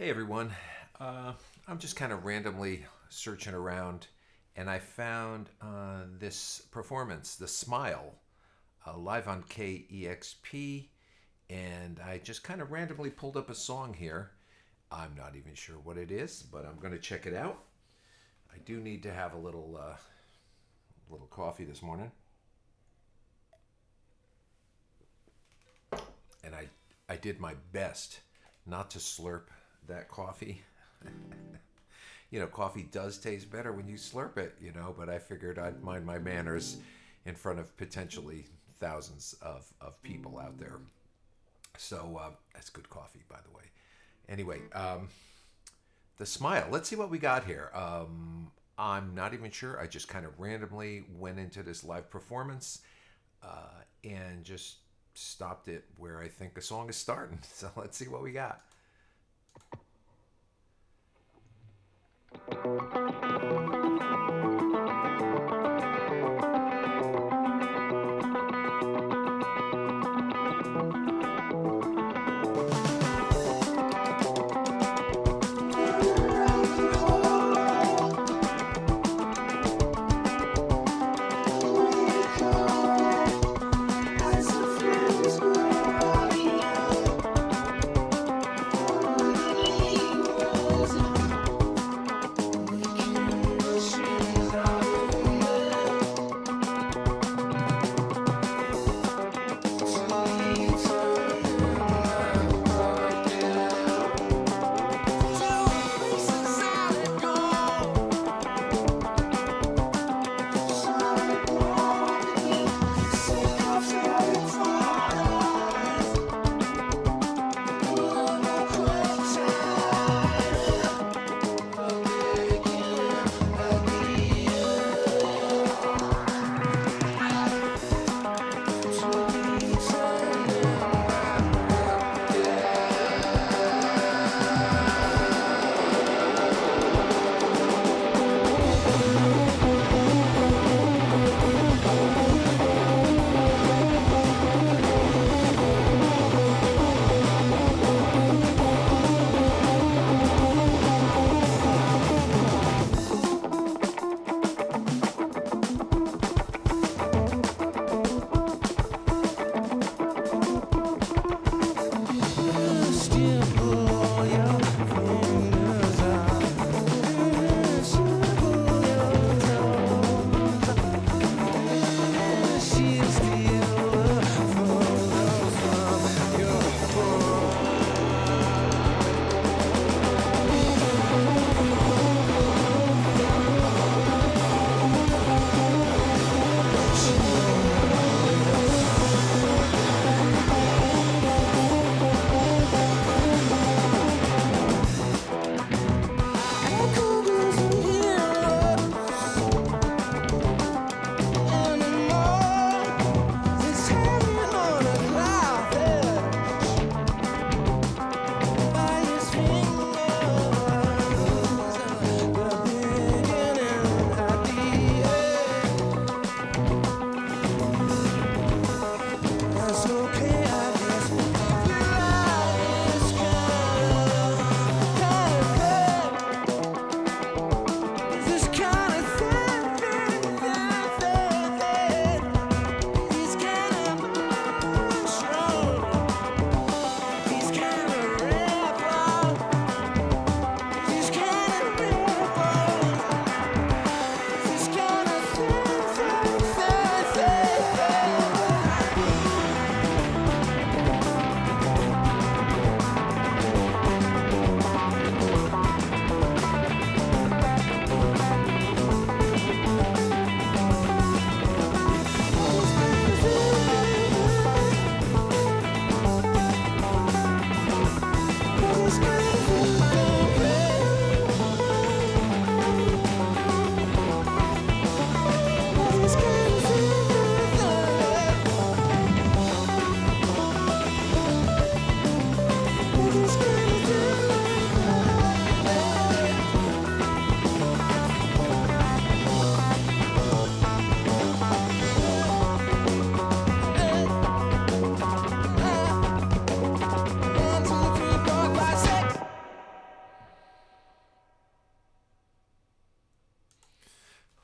Hey everyone. I'm just kind of randomly searching around and I found this performance, The Smile, live on KEXP. And I just kind of randomly pulled up a song here. I'm not even sure what it is, but I'm going to check it out. I do need to have a little coffee this morning. And I did my best not to slurp that coffee. Coffee does taste better when you slurp it, but I figured I'd mind my manners in front of potentially thousands of people out there. So that's good coffee, by the way. Anyway, The Smile. Let's see what we got here. I'm not even sure. I just kind of randomly went into this live performance and just stopped it where I think the song is starting. So let's see what we got.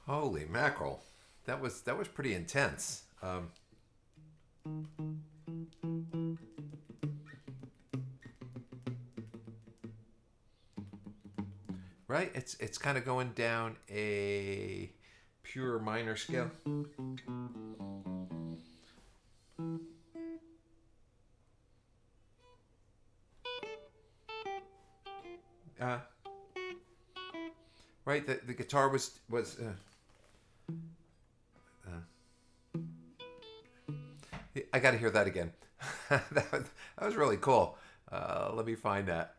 Holy mackerel. That was pretty intense. Right? It's kind of going down a pure minor scale. Uh, right? The guitar I got to hear that again. That was really cool. Let me find that.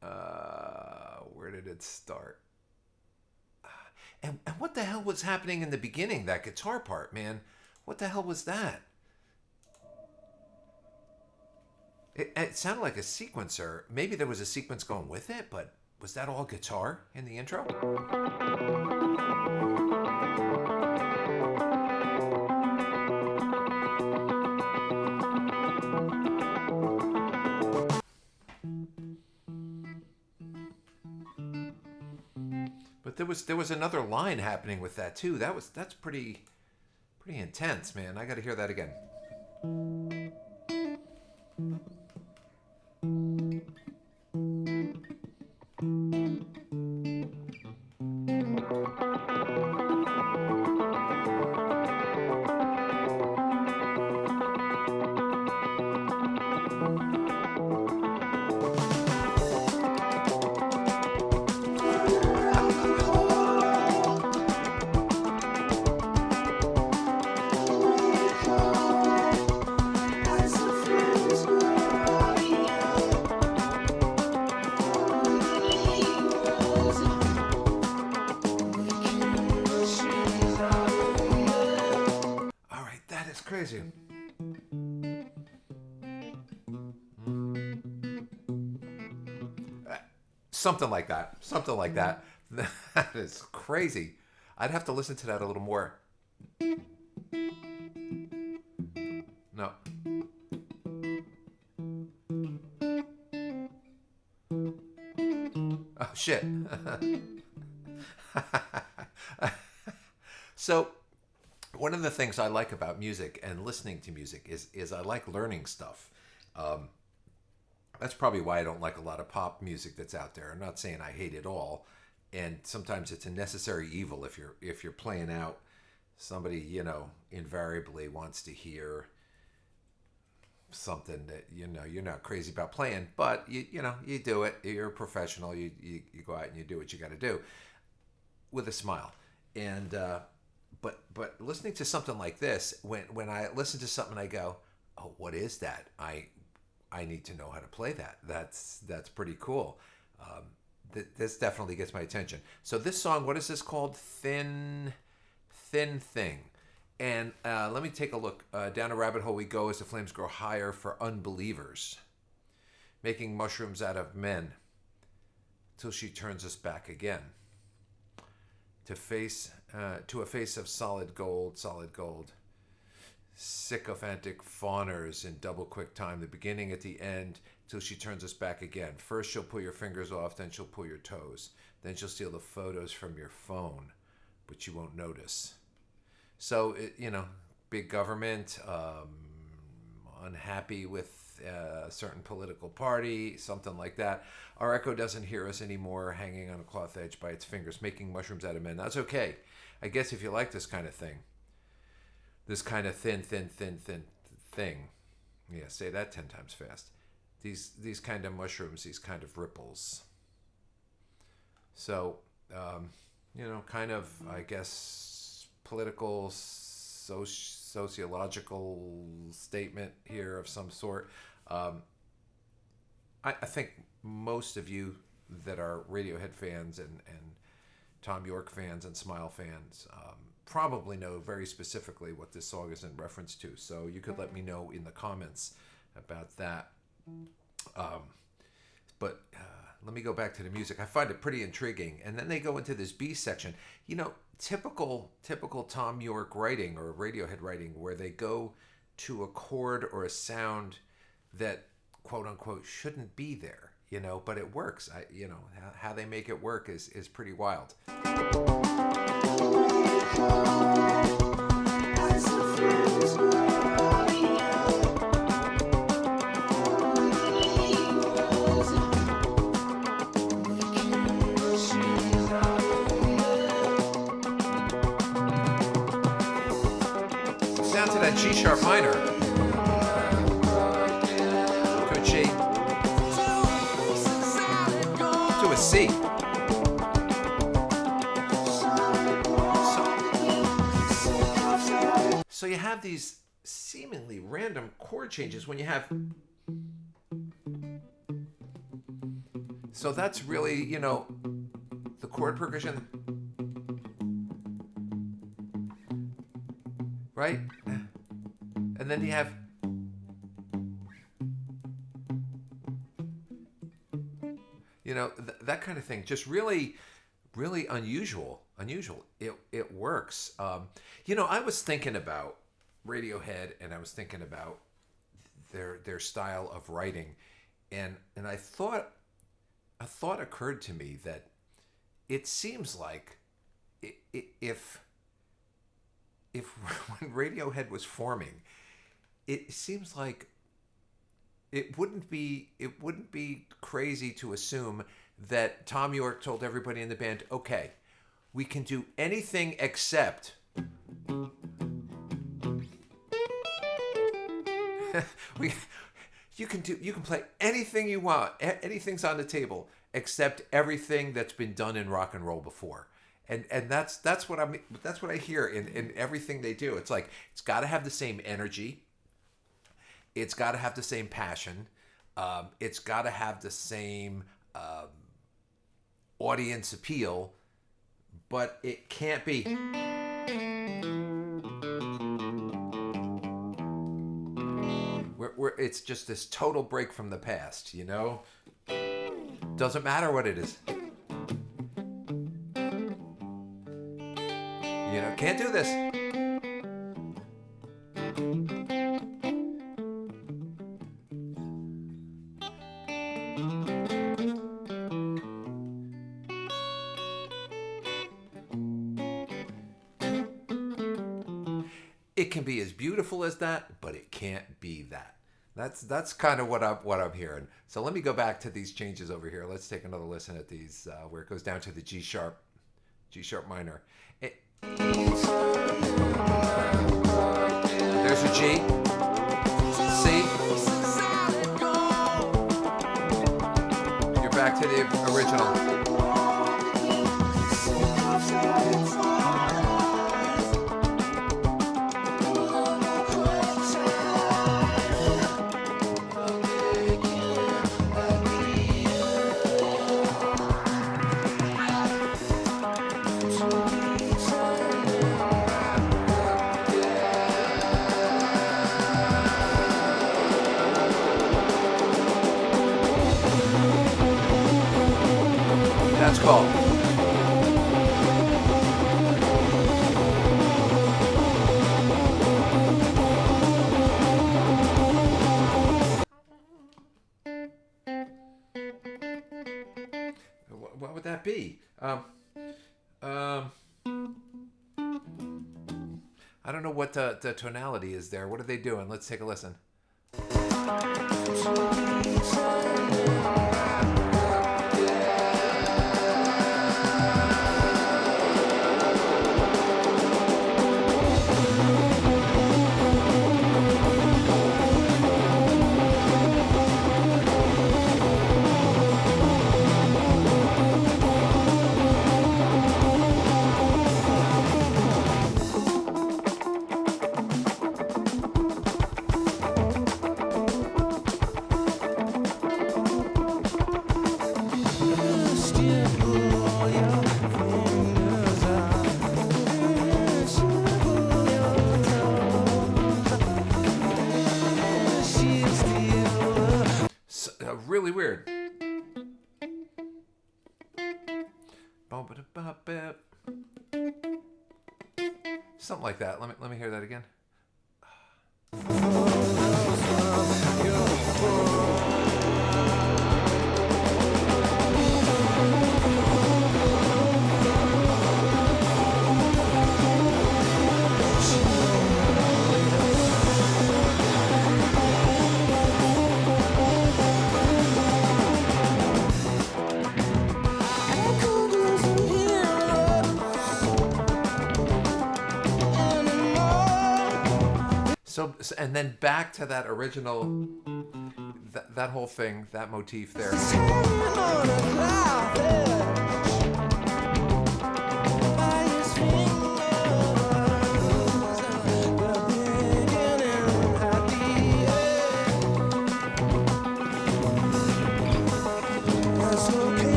Where did it start? And what the hell was happening in the beginning? That guitar part, man. What the hell was that? It sounded like a sequencer. Maybe there was a sequence going with it, but was that all guitar in the intro? But there was another line happening with that too. That's pretty intense, man. I got to hear that again. All right, that is crazy. Something like that. Something like that. That is crazy. I'd have to listen to that a little more. No. Oh shit. So one of the things I like about music and listening to music is I like learning stuff. Um, that's probably why I don't like a lot of pop music that's out there. I'm not saying I hate it all, and sometimes it's a necessary evil if you're playing out. Somebody invariably wants to hear something that you're not crazy about playing, but you do it. You're a professional. You go out and you do what you got to do with a smile. And but listening to something like this, when I listen to something, I go, oh, what is that? I need to know how to play that. That's pretty cool. This definitely gets my attention. So this song, what is this called? Thin Thing. And let me take a look. Down a rabbit hole we go as the flames grow higher for unbelievers. Making mushrooms out of men till she turns us back again. To a face of solid gold. Sycophantic fawners in double quick time, the beginning at the end, till she turns us back again. First she'll pull your fingers off, then she'll pull your toes. Then she'll steal the photos from your phone, but you won't notice. So, big government, unhappy with a certain political party, something like that. Our echo doesn't hear us anymore, hanging on a cloth edge by its fingers, making mushrooms out of men. That's okay. I guess if you like this kind of thing, this kind of thin thing. Yeah, say that 10 times fast. These kind of mushrooms, these kind of ripples. So, kind of, I guess, political, sociological statement here of some sort. I think most of you that are Radiohead fans and Tom York fans and Smile fans probably know very specifically what this song is in reference to. So you could let me know in the comments about that. But let me go back to the music. I find it pretty intriguing. And then they go into this B section. Typical Tom York writing or Radiohead writing, where they go to a chord or a sound that quote unquote shouldn't be there. But it works. How they make it work is pretty wild. Down to that G sharp minor to a G to a C. So you have these seemingly random chord changes when you have. So that's really, you know, the chord progression. Right? And then you have that kind of thing. Just really, really unusual. It works. I was thinking about Radiohead, and I was thinking about their style of writing, and I thought a thought occurred to me that it seems like if when Radiohead was forming, it seems like it wouldn't be crazy to assume that Tom York told everybody in the band, okay, we can do anything except you can play anything you want, anything's on the table except everything that's been done in rock and roll before. And that's what I hear in everything they do. It's like it's got to have the same energy. It's got to have the same passion. It's got to have the same audience appeal, but it can't be. It's just this total break from the past, you know? Doesn't matter what it is. You know, can't do this. It can be as beautiful as that, but it can't be that. That's kind of what I'm hearing. So let me go back to these changes over here. Let's take another listen at these where it goes down to the G sharp minor. There's a G, C. You're back to the original. That's called. What would that be? I don't know what the tonality is there. What are they doing? Let's take a listen. Really weird. Something like that. Let me hear that again. and then back to that original, that whole thing, that motif there. That's cool.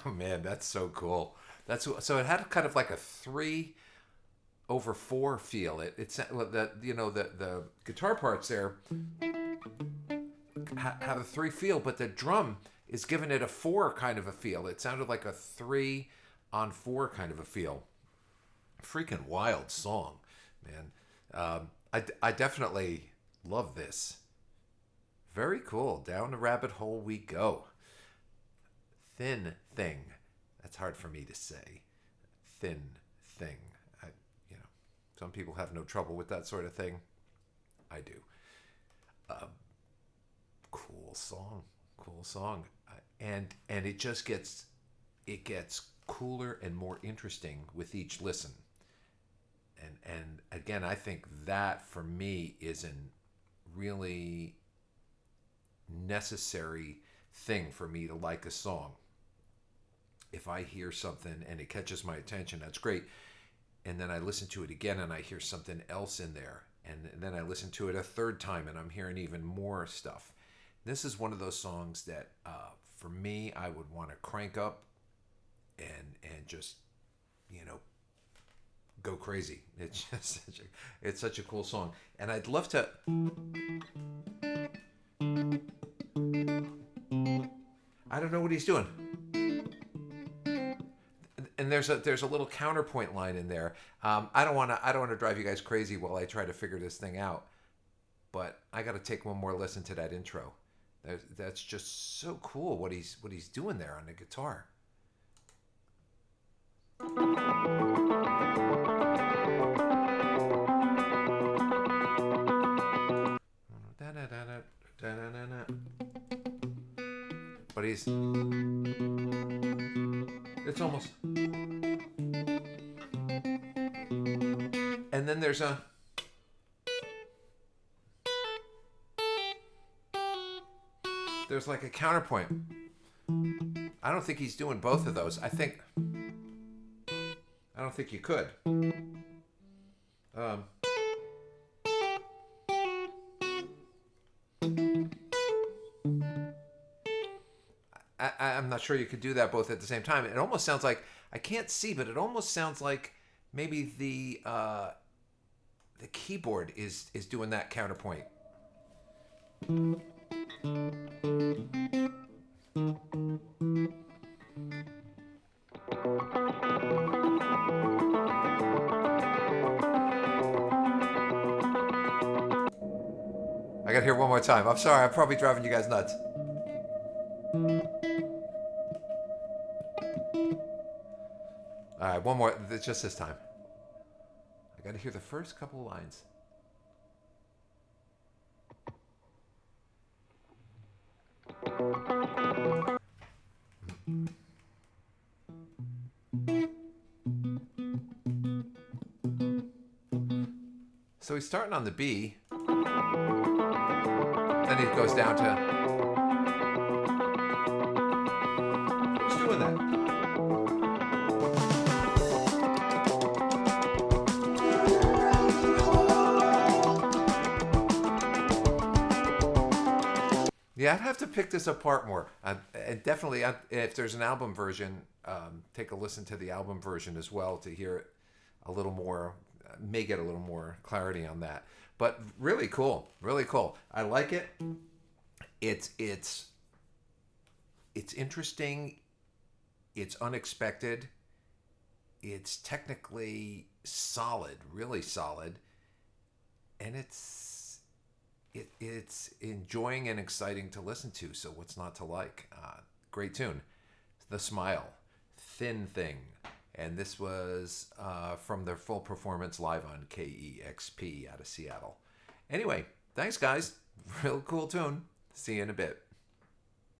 Oh man, that's so cool. That's so it had kind of like a 3/4 feel. It's that the guitar parts there have a 3 feel, but the drum is giving it a 4 kind of a feel. It sounded like a 3/4 kind of a feel. Freaking wild song, man. I definitely love this. Very cool. Down the rabbit hole we go. Thin thing. That's hard for me to say. Thin thing. Some people have no trouble with that sort of thing. I do. Cool song. Cool song. And it just gets cooler and more interesting with each listen. And again, I think that for me is a really necessary thing for me to like a song. If I hear something and it catches my attention, that's great. And then I listen to it again and I hear something else in there. And then I listen to it a third time and I'm hearing even more stuff. This is one of those songs that, for me, I would want to crank up and just, go crazy. It's just it's such a cool song. And I'd love to... I don't know what he's doing. And there's a little counterpoint line in there. I don't want to drive you guys crazy while I try to figure this thing out. But I got to take one more listen to that intro. That's just so cool what he's doing there on the guitar. But it's almost, and then there's like a counterpoint. I don't think he's doing both of those. I don't think you could. I'm not sure you could do that both at the same time. It almost sounds like, I can't see, but it almost sounds like maybe the keyboard is doing that counterpoint. I gotta hear it one more time. I'm sorry, I'm probably driving you guys nuts. All right, one more. Just this time. I got to hear the first couple lines. So he's starting on the B, then he goes down to. Who's doing that? Yeah, I'd have to pick this apart more. And definitely, if there's an album version, take a listen to the album version as well to hear it a little more. May get a little more clarity on that. But really cool, really cool. I like it. It's interesting. It's unexpected. It's technically solid, really solid, and it's enjoying and exciting to listen to. So what's not to like? Great tune. The Smile, Thin Thing, and this was from their full performance live on KEXP out of Seattle. Anyway, thanks guys. Real cool tune. See you in a bit.